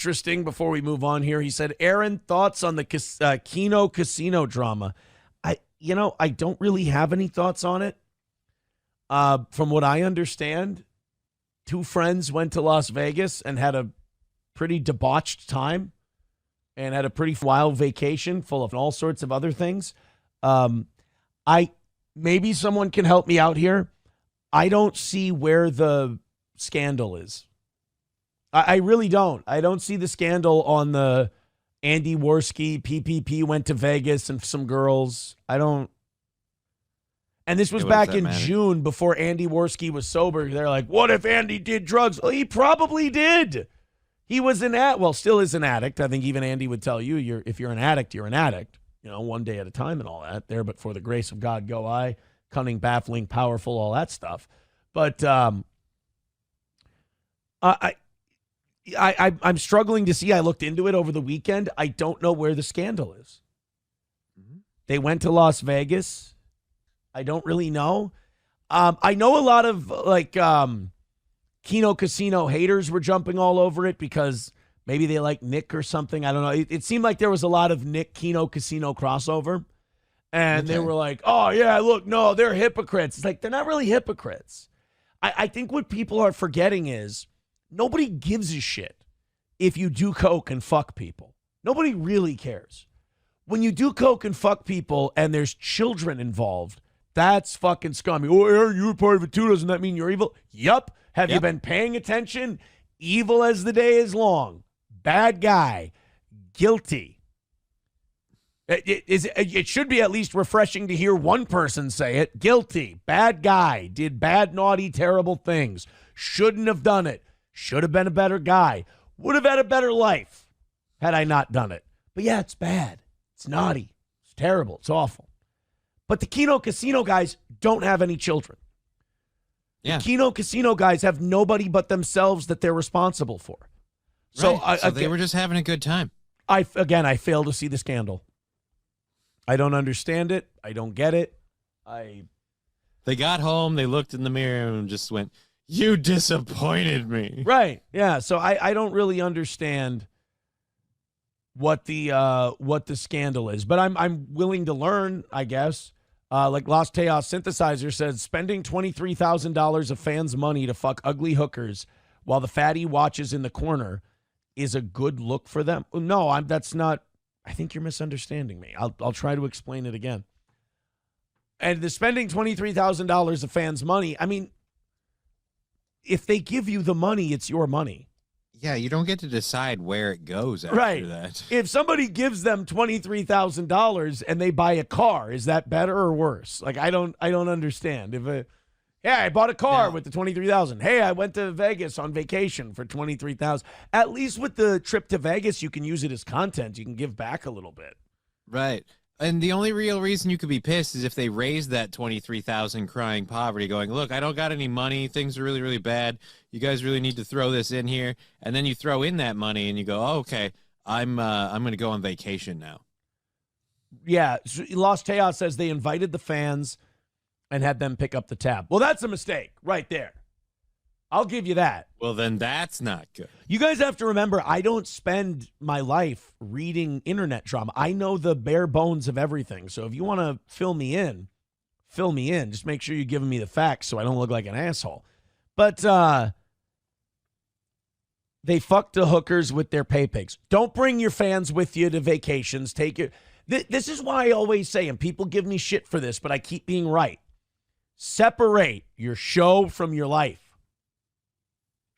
interesting before we move on here. He said, Aaron, thoughts on the Kino Casino drama? I don't really have any thoughts on it. From what I understand, two friends went to Las Vegas and had a pretty debauched time and had a pretty wild vacation full of all sorts of other things. Maybe someone can help me out here. I don't see where the scandal is. I really don't. I don't see the scandal on the Andy Worski, PPP went to Vegas and some girls. I don't. And this was back in June before Andy Worski was sober. They're like, what if Andy did drugs? Well, he probably did. He was still is an addict. I think even Andy would tell you, if you're an addict, you're an addict. One day at a time and all that. There, but for the grace of God go I, cunning, baffling, powerful, all that stuff. But I'm struggling to see. I looked into it over the weekend. I don't know where the scandal is. Mm-hmm. They went to Las Vegas. I don't really know. I know a lot of Kino Casino haters were jumping all over it because maybe they like Nick or something. I don't know. It seemed like there was a lot of Nick Kino Casino crossover. And They were like, oh, yeah, look, no, they're hypocrites. It's like, they're not really hypocrites. I think what people are forgetting is nobody gives a shit if you do coke and fuck people. Nobody really cares. When you do coke and fuck people and there's children involved, that's fucking scummy. Oh, Aaron, you were part of it too. Doesn't that mean you're evil? Yup. Have you been paying attention? Evil as the day is long. Bad guy. Guilty. It should be at least refreshing to hear one person say it. Guilty. Bad guy. Did bad, naughty, terrible things. Shouldn't have done it. Should have been a better guy. Would have had a better life had I not done it. But yeah, it's bad. It's naughty. It's terrible. It's awful. But the Kino Casino guys don't have any children. Yeah. The Kino Casino guys have nobody but themselves that they're responsible for. Right. So they were just having a good time. I fail to see the scandal. I don't understand it. I don't get it. They got home, they looked in the mirror and just went, you disappointed me. Right. Yeah. So I don't really understand what the scandal is, but I'm willing to learn, I guess. Like Los Teos Synthesizer says, spending $23,000 of fans' money to fuck ugly hookers while the fatty watches in the corner is a good look for them. No, that's not. I think you're misunderstanding me. I'll try to explain it again. And the spending $23,000 of fans' money, I mean, if they give you the money, it's your money. Yeah, you don't get to decide where it goes after that. If somebody gives them $23,000 and they buy a car, is that better or worse? Like, I don't understand. I bought a car with the $23,000. Hey, I went to Vegas on vacation for $23,000. At least with the trip to Vegas, you can use it as content. You can give back a little bit. Right. And the only real reason you could be pissed is if they raised that $23,000 crying poverty, going, look, I don't got any money. Things are really, really bad. You guys really need to throw this in here. And then you throw in that money and you go, oh, okay, I'm going to go on vacation now. Yeah. Los Teos says they invited the fans and had them pick up the tab. Well, that's a mistake right there. I'll give you that. Well, then that's not good. You guys have to remember, I don't spend my life reading internet drama. I know the bare bones of everything. So if you want to fill me in. Just make sure you're giving me the facts so I don't look like an asshole. But they fucked the hookers with their pay pigs. Don't bring your fans with you to vacations. This is why I always say, and people give me shit for this, but I keep being right. Separate your show from your life.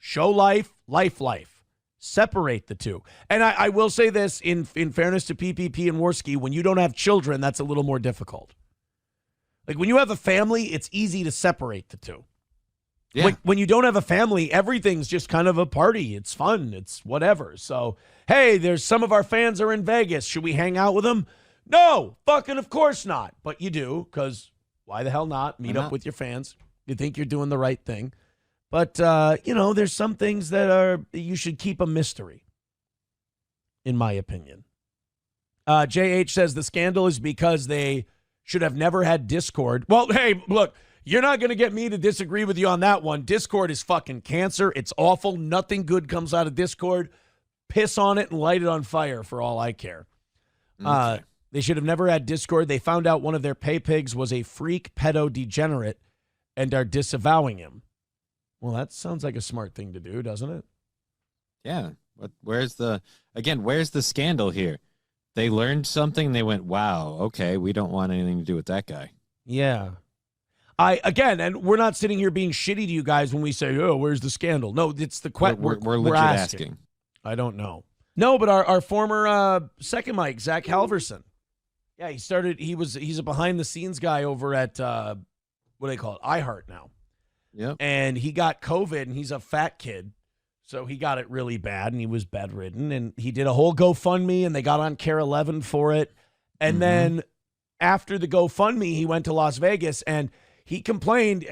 Show life, life. Separate the two. And I will say this, in fairness to PPP and Worski, when you don't have children, that's a little more difficult. Like when you have a family, it's easy to separate the two. Yeah. When you don't have a family, everything's just kind of a party. It's fun. It's whatever. So, hey, there's some of our fans are in Vegas. Should we hang out with them? No, fucking of course not. But you do, because why the hell not? Meet up with your fans. You think you're doing the right thing. But, there's some things that you should keep a mystery, in my opinion. JH says the scandal is because they should have never had Discord. Well, hey, look, you're not going to get me to disagree with you on that one. Discord is fucking cancer. It's awful. Nothing good comes out of Discord. piss on it and light it on fire for all I care. Okay. They should have never had Discord. They found out one of their pay pigs was a freak pedo degenerate and are disavowing him. Well, that sounds like a smart thing to do, doesn't it? Yeah. Where's the scandal here? They learned something. They went, wow, okay, we don't want anything to do with that guy. Yeah. And we're not sitting here being shitty to you guys when we say, oh, where's the scandal? No, it's the question We're legit asking. I don't know. No, but our former second mic, Zach Halverson. Yeah, he's a behind the scenes guy over at what do they call it? iHeart now. Yep. And he got COVID and he's a fat kid. So he got it really bad and he was bedridden and he did a whole GoFundMe and they got on Care 11 for it. And then after the GoFundMe, he went to Las Vegas and he complained.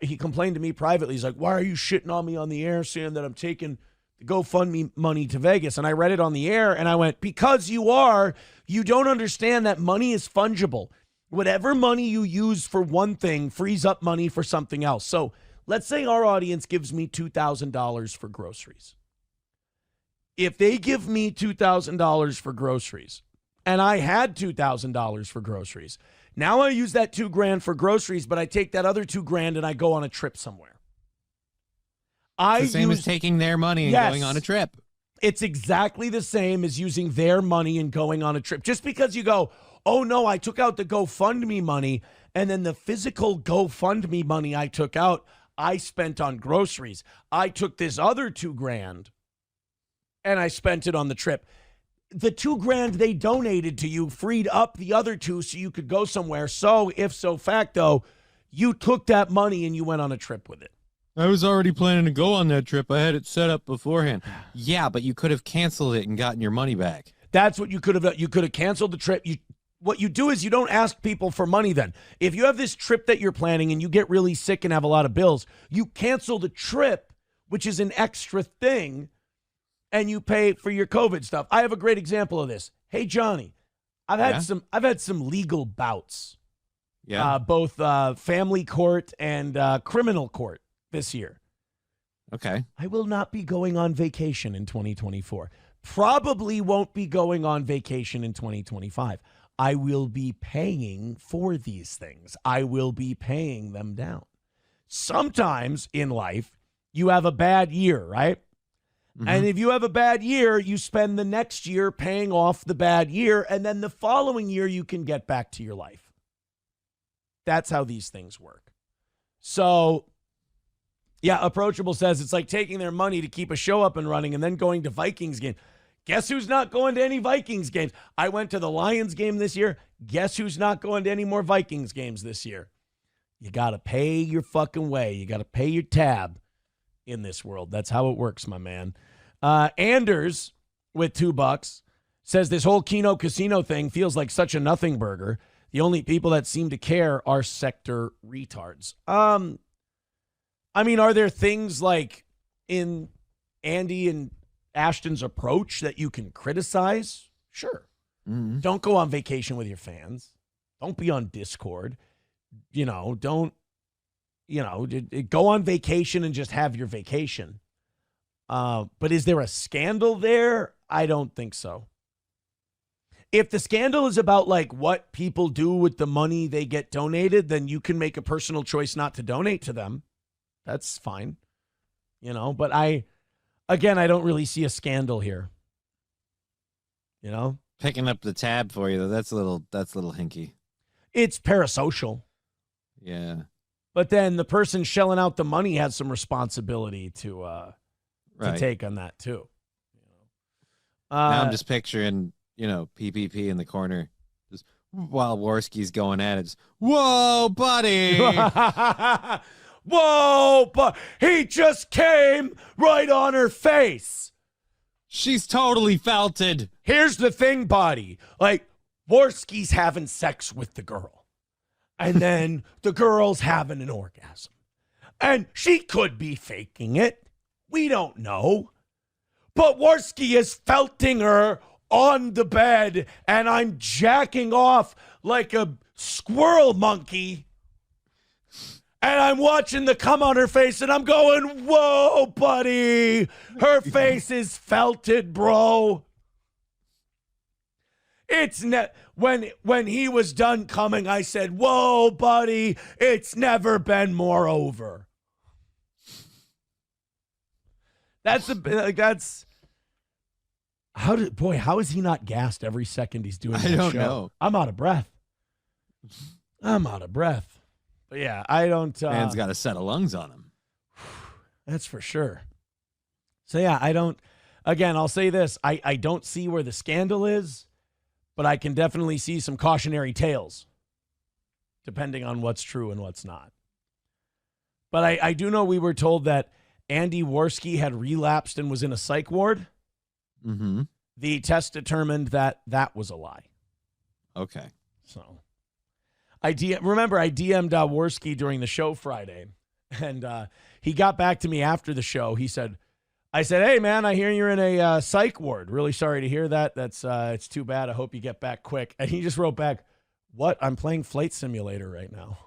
He complained to me privately. He's like, why are you shitting on me on the air saying that I'm taking the GoFundMe money to Vegas? And I read it on the air and I went, because you are. You don't understand that money is fungible. Whatever money you use for one thing frees up money for something else. So let's say our audience gives me $2,000 for groceries. If they give me $2,000 for groceries and I had $2,000 for groceries, now I use that $2,000 for groceries, but I take that other $2,000 and I go on a trip somewhere. It's the same as taking their money and going on a trip. It's exactly the same as using their money and going on a trip. Just because you go, oh no, I took out the GoFundMe money and then the physical GoFundMe money I took out, I spent on groceries. I took this other $2,000 and I spent it on the trip. The $2,000 they donated to you freed up the other two so you could go somewhere. So if so facto, you took that money and you went on a trip with it. I was already planning to go on that trip. I had it set up beforehand. Yeah, but you could have canceled it and gotten your money back. That's what you could have done. You could have canceled the trip. What you do is you don't ask people for money then. If you have this trip that you're planning and you get really sick and have a lot of bills, you cancel the trip, which is an extra thing, and you pay for your COVID stuff. I have a great example of this. Hey, Johnny, I've had some legal bouts. Yeah. Both family court and criminal court this year. Okay. I will not be going on vacation in 2024. Probably won't be going on vacation in 2025. I will be paying for these things. I will be paying them down. Sometimes in life, you have a bad year, right? Mm-hmm. And if you have a bad year, you spend the next year paying off the bad year, and then the following year you can get back to your life. That's how these things work. So, yeah, Approachable says it's like taking their money to keep a show up and running and then going to Vikings game. Guess who's not going to any Vikings games? I went to the Lions game this year. Guess who's not going to any more Vikings games this year? You got to pay your fucking way. You got to pay your tab in this world. That's how it works, my man. Anders with $2 says this whole Kino Casino thing feels like such a nothing burger. The only people that seem to care are sector retards. I mean, are there things like in Andy and Ashton's approach that you can criticize? Sure. Mm-hmm. Don't go on vacation with your fans. Don't be on Discord. Don't go on vacation and just have your vacation. But is there a scandal there? I don't think so. If the scandal is about like what people do with the money they get donated, then you can make a personal choice not to donate to them. That's fine. But I don't really see a scandal here. Picking up the tab for you, that's a little hinky. It's parasocial. Yeah. But then the person shelling out the money has some responsibility to take on that too. Now I'm just picturing, PPP in the corner, just while Worski's going at it. Just, whoa, buddy! Whoa, but he just came right on her face. She's totally felted. Here's the thing, buddy. Like, Worski's having sex with the girl. And then the girl's having an orgasm. And she could be faking it. We don't know. But Worski is felting her on the bed, and I'm jacking off like a squirrel monkey. And I'm watching the cum on her face, and I'm going, whoa, buddy. Her face is felted, bro. It's when he was done coming, I said, whoa, buddy, it's never been more over. How is he not gassed every second he's doing that show? I don't know. I'm out of breath. But yeah, I don't. Man's got a set of lungs on him. That's for sure. So yeah, I don't. Again, I'll say this: I don't see where the scandal is, but I can definitely see some cautionary tales, depending on what's true and what's not. But I do know we were told that Andy Worski had relapsed and was in a psych ward. Mm-hmm. The test determined that was a lie. Okay. So I DM'd Worski during the show Friday, and he got back to me after the show. I said, hey, man, I hear you're in a psych ward. Really sorry to hear that. It's too bad. I hope you get back quick. And he just wrote back, what? I'm playing Flight Simulator right now.